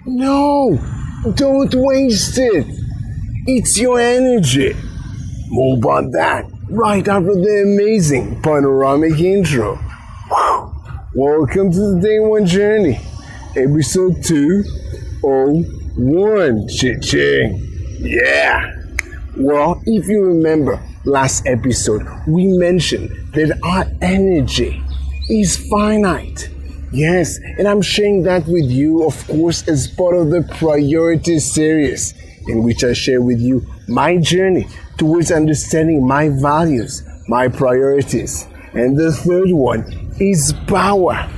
No, don't waste it. It's your energy. More about that right after the amazing panoramic intro. Whew. Welcome to the Day One Journey, episode 201. Cha-ching. Yeah. Well, if you remember last episode, we mentioned that our energy is finite. Yes, and I'm sharing that with you, of course, as part of the Priority series, in which I share with you my journey towards understanding my values, my priorities. And the third one is power.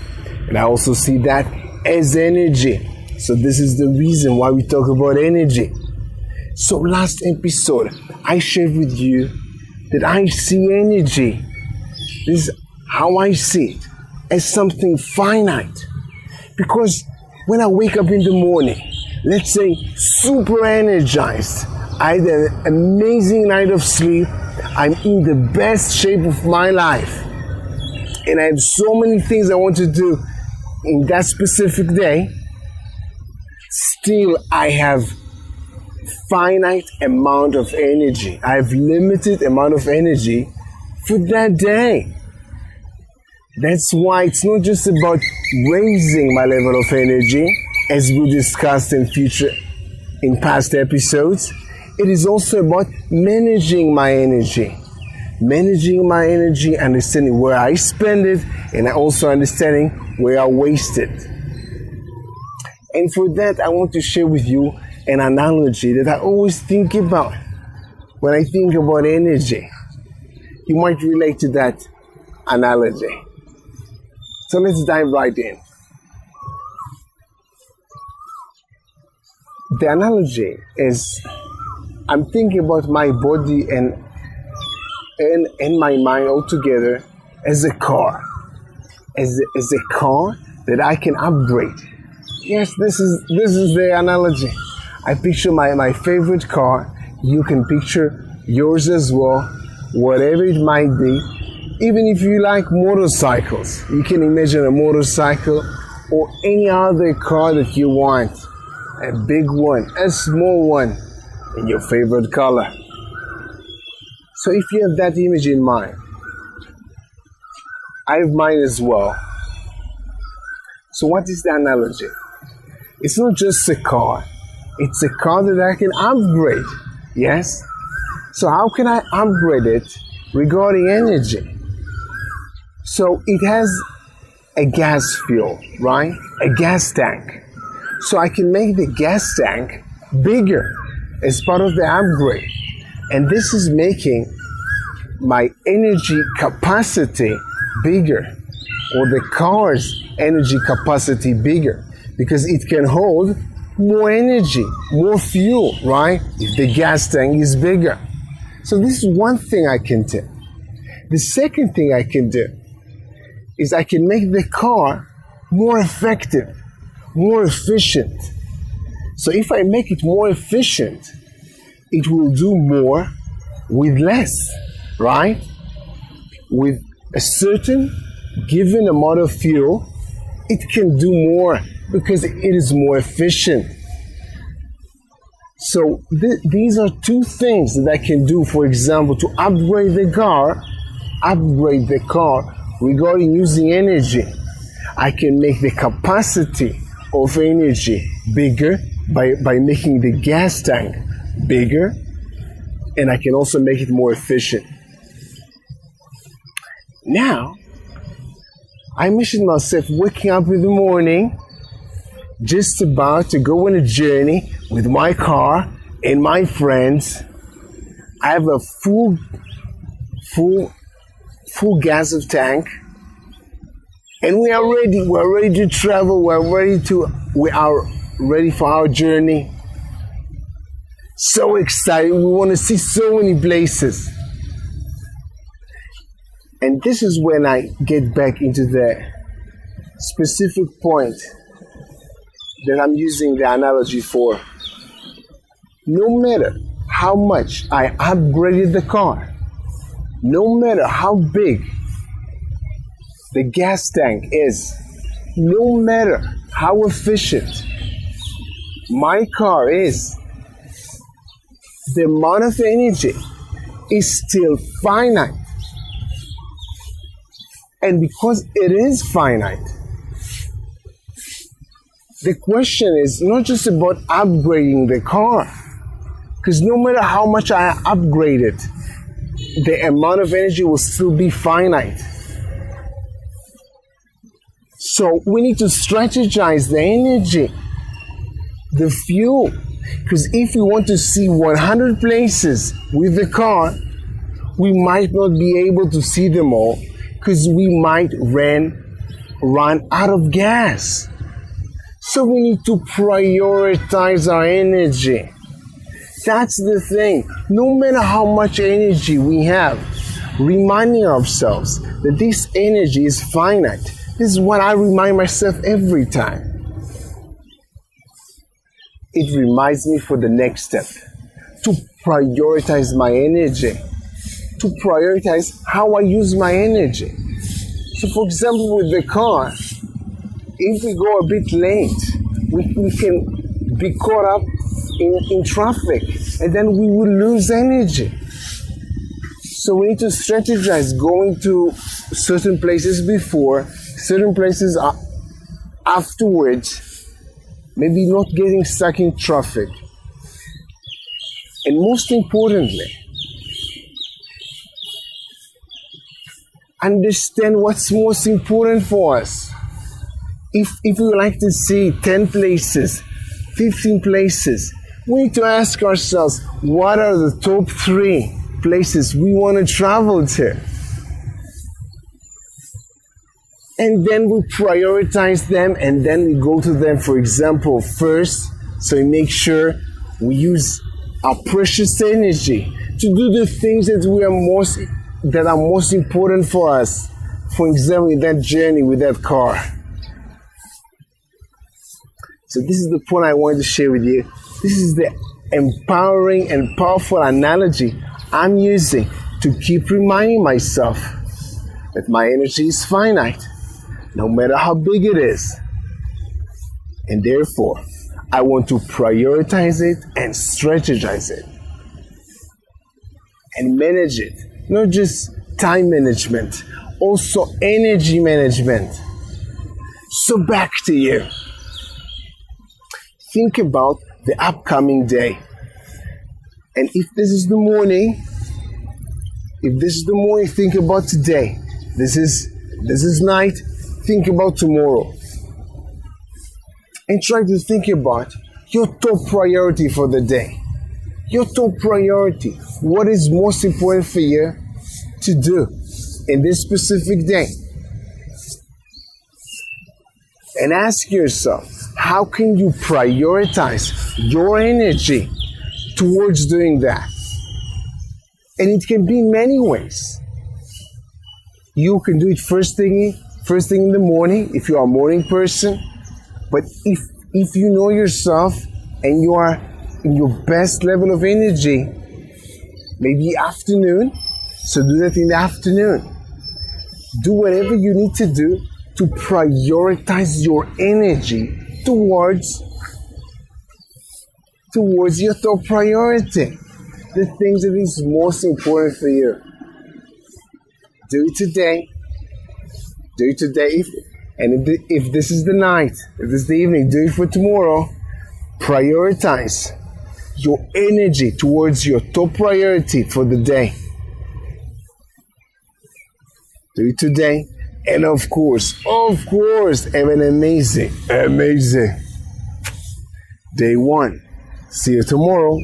And I also see that as energy. So this is the reason why we talk about energy. So last episode, I shared with you that I see energy. This is how I see it, as something finite. Because when I wake up in the morning, let's say super energized, I had an amazing night of sleep, I'm in the best shape of my life, and I have so many things I want to do in that specific day, still I have finite amount of energy. I have limited amount of energy for that day. That's why it's not just about raising my level of energy, as we discussed in past episodes. It is also about managing my energy. Managing my energy, understanding where I spend it, and also understanding where I waste it. And for that, I want to share with you an analogy that I always think about when I think about energy. You might relate to that analogy. So let's dive right in. The analogy is, I'm thinking about my body and my mind all together as a car. As a car that I can upgrade. Yes, this is the analogy. I picture my favorite car. You can picture yours as well, whatever it might be. Even if you like motorcycles, you can imagine a motorcycle or any other car that you want. A big one, a small one, in your favorite color. So if you have that image in mind, I have mine as well. So what is the analogy? It's not just a car. It's a car that I can upgrade. Yes? So how can I upgrade it regarding energy? So it has a gas fuel, right? A gas tank. So I can make the gas tank bigger as part of the upgrade. And this is making my energy capacity bigger, or the car's energy capacity bigger, because it can hold more energy, more fuel, right? If the gas tank is bigger. So this is one thing I can do. The second thing I can do is I can make the car more effective, more efficient. So if I make it more efficient, it will do more with less, right? With a certain given amount of fuel, it can do more because it is more efficient. So these are two things that I can do, for example, to upgrade the car regarding using energy. I can make the capacity of energy bigger by making the gas tank bigger, and I can also make it more efficient. Now, I imagine myself waking up in the morning, just about to go on a journey with my car and my friends. I have a full gas of tank, and we are ready. We're ready to travel. We are ready for our journey. So excited. We want to see so many places. And this is when I get back into the specific point that I'm using the analogy for. No matter how much I upgraded the car, no matter how big the gas tank is, no matter how efficient, my car is, the amount of energy is still finite. And because it is finite, the question is not just about upgrading the car. Because no matter how much I upgrade it, the amount of energy will still be finite. So we need to strategize the energy, the fuel. Because if we want to see 100 places with the car, we might not be able to see them all because we might run out of gas. So we need to prioritize our energy. That's the thing. No matter how much energy we have, reminding ourselves that this energy is finite. This is what I remind myself every time. It reminds me for the next step to prioritize my energy, to prioritize how I use my energy. So for example, with the car, if we go a bit late, we can be caught up in traffic and then we will lose energy. So we need to strategize going to certain places before, certain places afterwards, maybe not getting stuck in traffic. And most importantly, understand what's most important for us. If we like to see 10 places, 15 places, we need to ask ourselves, what are the top 3 places we want to travel to? And then we prioritize them and then we go to them, for example, first. So we make sure we use our precious energy to do the things that are most important for us. For example, in that journey with that car. So this is the point I wanted to share with you. This is the empowering and powerful analogy I'm using to keep reminding myself that my energy is finite, no matter how big it is. And therefore, I want to prioritize it and strategize it. And manage it. Not just time management, also energy management. So back to you. Think about the upcoming day. And if this is the morning, think about today. This is night, think about tomorrow. And try to think about your top priority for the day. Your top priority. What is most important for you to do in this specific day? And ask yourself, how can you prioritize your energy towards doing that? And it can be in many ways. You can do it first thing in the morning if you are a morning person. But if you know yourself and you are in your best level of energy, maybe afternoon, so do that in the afternoon. Do whatever you need to do to prioritize your energy towards your top priority, the things that is most important for you. Do it today. Do it today. If this is the night, if this is the evening, do it for tomorrow. Prioritize your energy towards your top priority for the day. Do it today. And of course, have an amazing day 1. See you tomorrow.